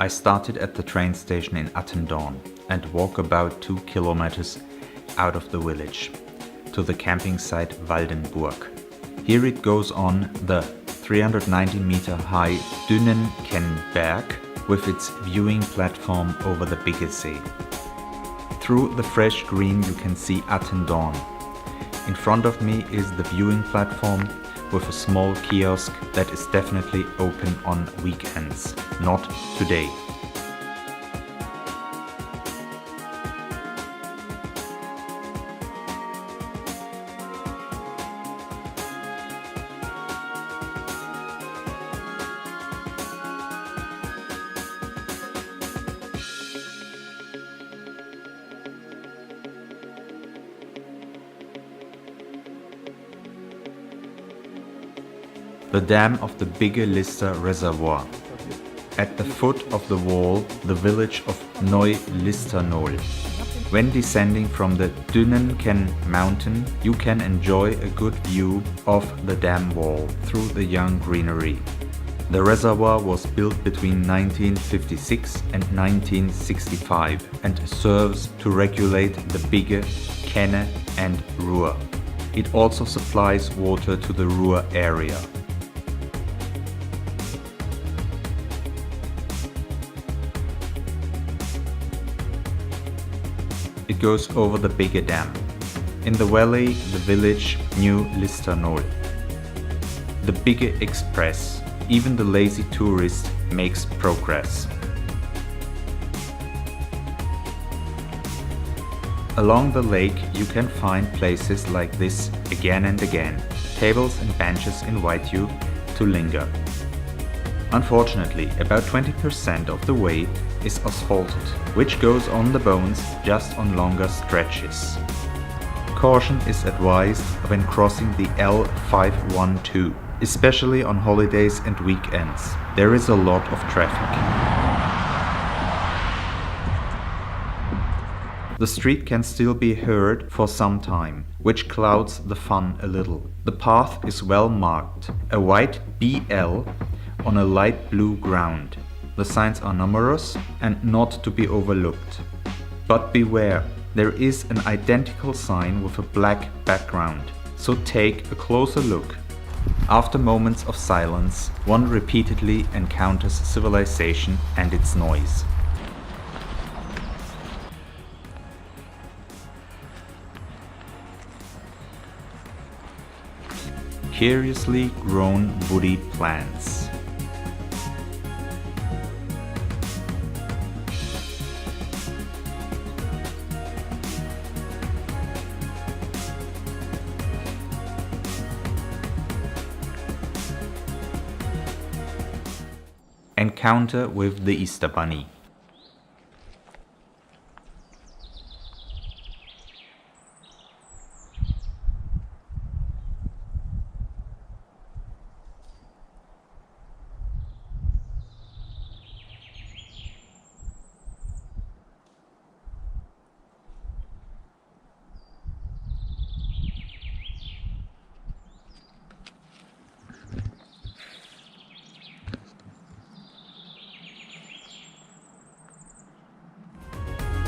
I started at the train station in Attendorn and walk about 2 kilometers out of the village to the camping site Waldenburg. Here it goes on the 390-meter high Dünenkennberg with its viewing platform over the Bigge-See. Through the fresh green you can see Attendorn. In front of me is the viewing platform with a small kiosk that is definitely open on weekends, not today. The dam of the Bigge-Lister-Reservoir. At the foot of the wall, the village of Neu-Listernol. When descending from the Dünenken mountain, you can enjoy a good view of the dam wall through the young greenery. The reservoir was built between 1956 and 1965 and serves to regulate the Bigge, Kenne and Ruhr. It also supplies water to the Ruhr area. It goes over the Bigge Dam. In the valley, the village Neu-Listernol. The Bigge Express. Even the lazy tourist makes progress. Along the lake you can find places like this again and again. Tables and benches invite you to linger. Unfortunately, about 20% of the way is asphalted, which goes on the bones just on longer stretches. Caution is advised when crossing the L512, especially on holidays and weekends. There is a lot of traffic. The street can still be heard for some time, which clouds the fun a little. The path is well marked, a white BL on a light blue ground. The signs are numerous and not to be overlooked. But beware, there is an identical sign with a black background, so take a closer look. After moments of silence, one repeatedly encounters civilization and its noise. Curiously grown woody plants. Encounter with the Easter Bunny.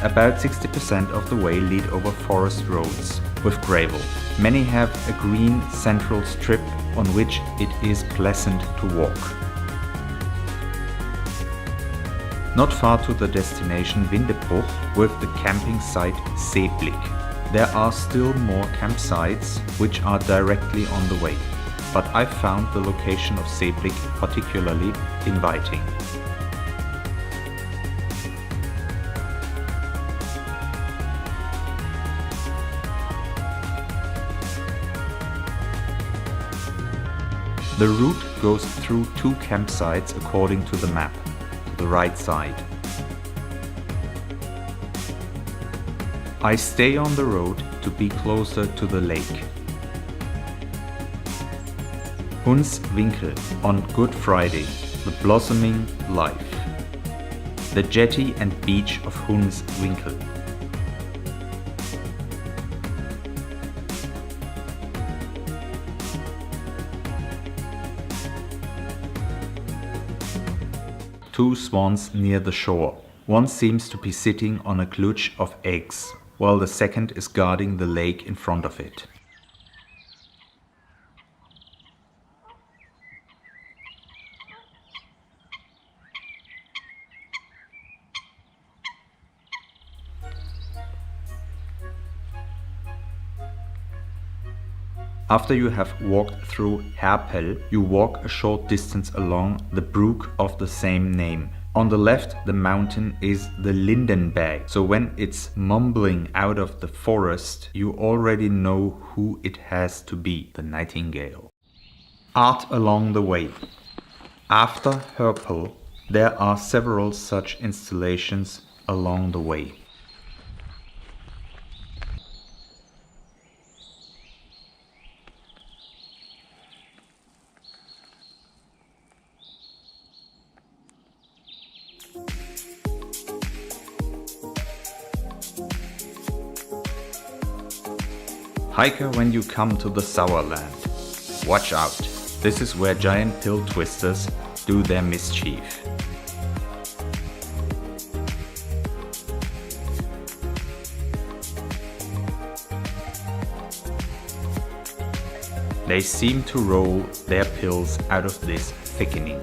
About 60% of the way lead over forest roads with gravel. Many have a green central strip on which it is pleasant to walk. Not far to the destination Windebruch with the camping site Seeblick. There are still more campsites which are directly on the way, but I found the location of Seeblick particularly inviting. The route goes through 2 campsites according to the map, to the right side. I stay on the road to be closer to the lake. Hunswinkel on Good Friday, the blossoming life. The jetty and beach of Hunswinkel. two swans near the shore. One seems to be sitting on a clutch of eggs, while the second is guarding the lake in front of it. After you have walked through Herpel, you walk a short distance along the brook of the same name. On the left, the mountain is the Lindenberg, so when it's mumbling out of the forest, you already know who it has to be, the nightingale. Art along the way. After Herpel, there are several such installations along the way. Hiker, when you come to the Sauerland, watch out, this is where giant pill twisters do their mischief. They seem to roll their pills out of this thickening.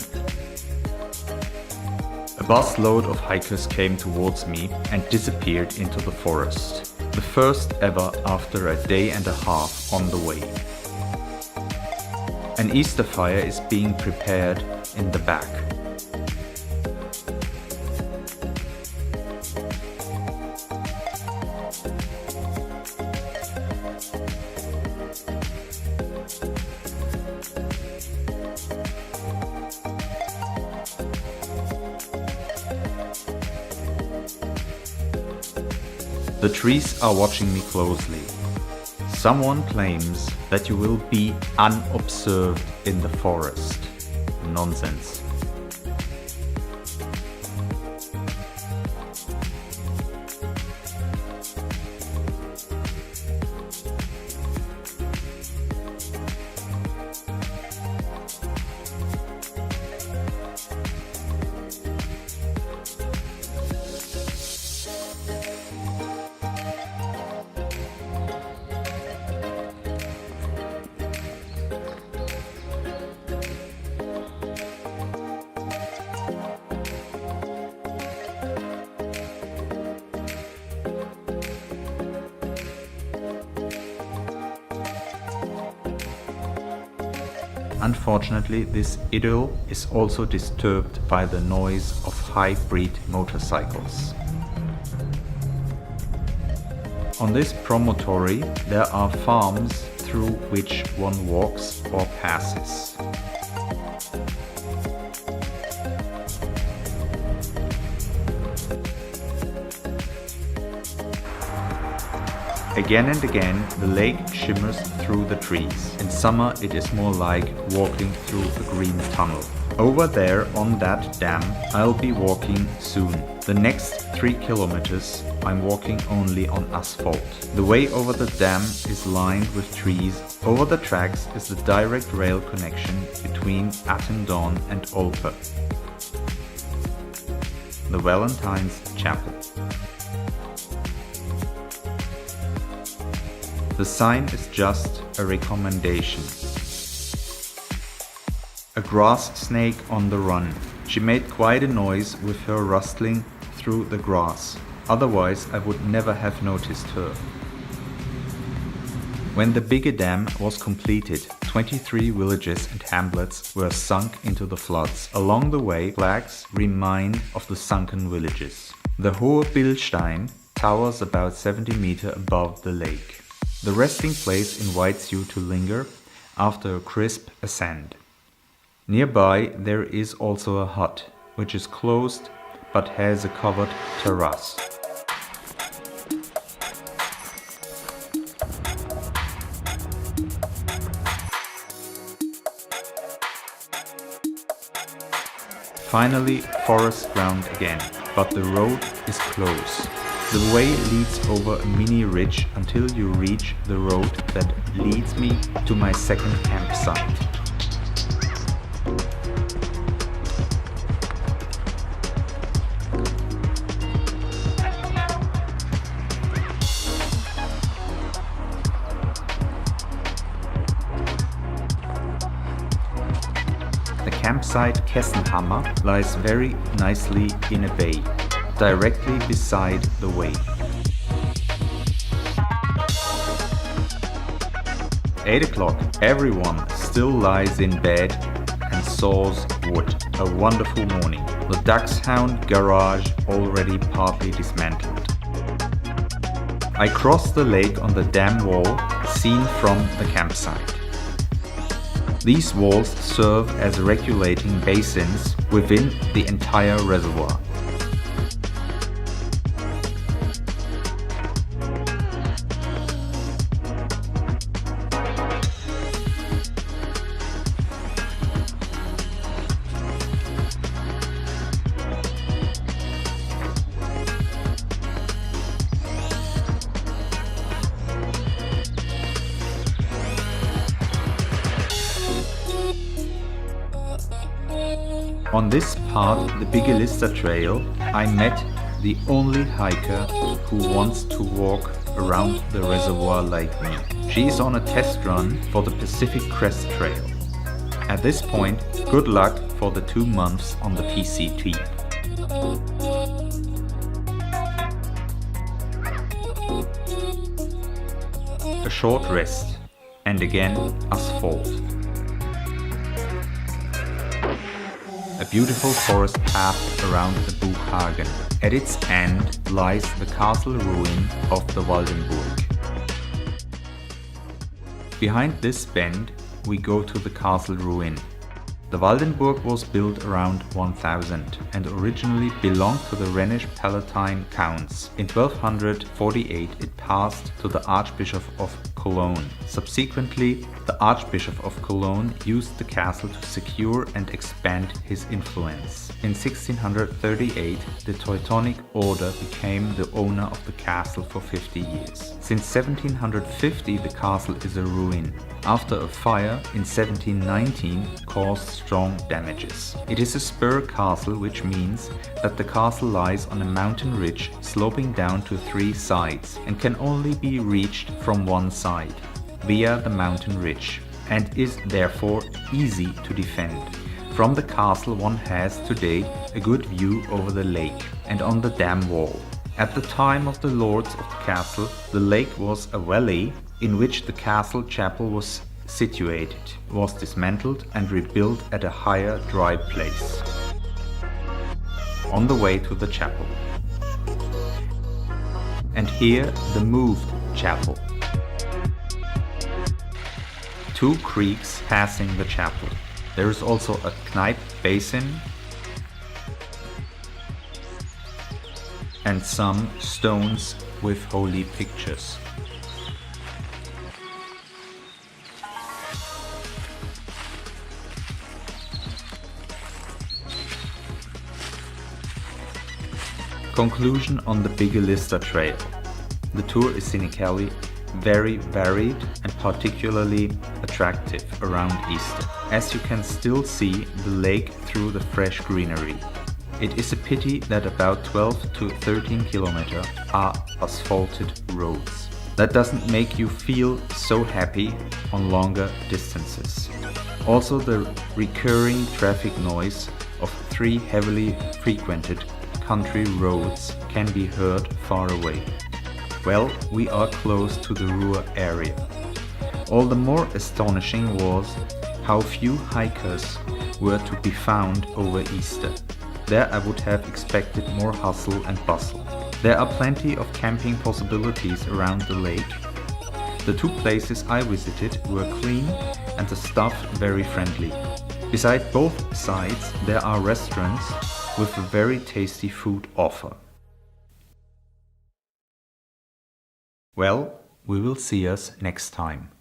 A busload of hikers came towards me and disappeared into the forest. The first ever after a day and a half on the way. An Easter fire is being prepared in the back. The trees are watching me closely. Someone claims that you will be unobserved in the forest. Nonsense. Unfortunately, this idyll is also disturbed by the noise of high-speed motorcycles. On this promontory there are farms through which one walks or passes. Again and again the lake shimmers through the trees. In summer it is more like walking through a green tunnel. Over there on that dam I'll be walking soon. The next 3 kilometers I'm walking only on asphalt. The way over the dam is lined with trees. Over the tracks is the direct rail connection between Attendorn and Olpe. The Valentine's Chapel. The sign is just a recommendation. A grass snake on the run. She made quite a noise with her rustling through the grass. Otherwise I would never have noticed her. When the Bigge Dam was completed, 23 villages and hamlets were sunk into the floods. Along the way, flags remind of the sunken villages. The Hohe Billstein towers about 70 meters above the lake. The resting place invites you to linger after a crisp ascent. Nearby there is also a hut, which is closed but has a covered terrace. Finally, forest ground again, but the road is closed. The way leads over a mini ridge until you reach the road that leads me to my second campsite. campsite Kessenhammer lies very nicely in a bay, directly beside the way. 8 o'clock, everyone still lies in bed and saws wood. A wonderful morning. The Dachshund garage already partly dismantled. I cross the lake on the dam wall seen from the campsite. These walls serve as regulating basins within the entire reservoir. On this part, the Bigge-Lister Trail, I met the only hiker who wants to walk around the reservoir like me. She is on a test run for the Pacific Crest Trail. At this point, good luck for the 2 months on the PCT. A short rest, and again asphalt. A beautiful forest path around the Buchhagen. At its end lies the castle ruin of the Waldenburg. Behind this bend we go to the castle ruin. The Waldenburg was built around 1000 and originally belonged to the Rhenish Palatine Counts. In 1248 it passed to the Archbishop of Cologne. Subsequently, the Archbishop of Cologne used the castle to secure and expand his influence. In 1638, the Teutonic Order became the owner of the castle for 50 years. Since 1750, the castle is a ruin. After a fire in 1719 caused strong damages. It is a spur castle, which means that the castle lies on a mountain ridge sloping down to 3 sides and can only be reached from one side, via the mountain ridge, and is therefore easy to defend. From the castle one has today a good view over the lake and on the dam wall. At the time of the lords of the castle, the lake was a valley in which the castle chapel was situated, was dismantled and rebuilt at a higher dry place. On the way to the chapel. And here the moved chapel. 2 creeks passing the chapel. There is also a Kneipp basin and some stones with holy pictures. Conclusion on the Bigge-Lister Trail. The tour is scenically very varied and particularly attractive around Easter, as you can still see the lake through the fresh greenery. It is a pity that about 12 to 13 kilometers are asphalted roads. That doesn't make you feel so happy on longer distances. Also, the recurring traffic noise of 3 heavily frequented country roads can be heard far away. Well, we are close to the Ruhr area. All the more astonishing was how few hikers were to be found over Easter. There I would have expected more hustle and bustle. There are plenty of camping possibilities around the lake. The 2 places I visited were clean and the staff very friendly. Beside both sides there are restaurants with a very tasty food offer. Well, we will see us next time.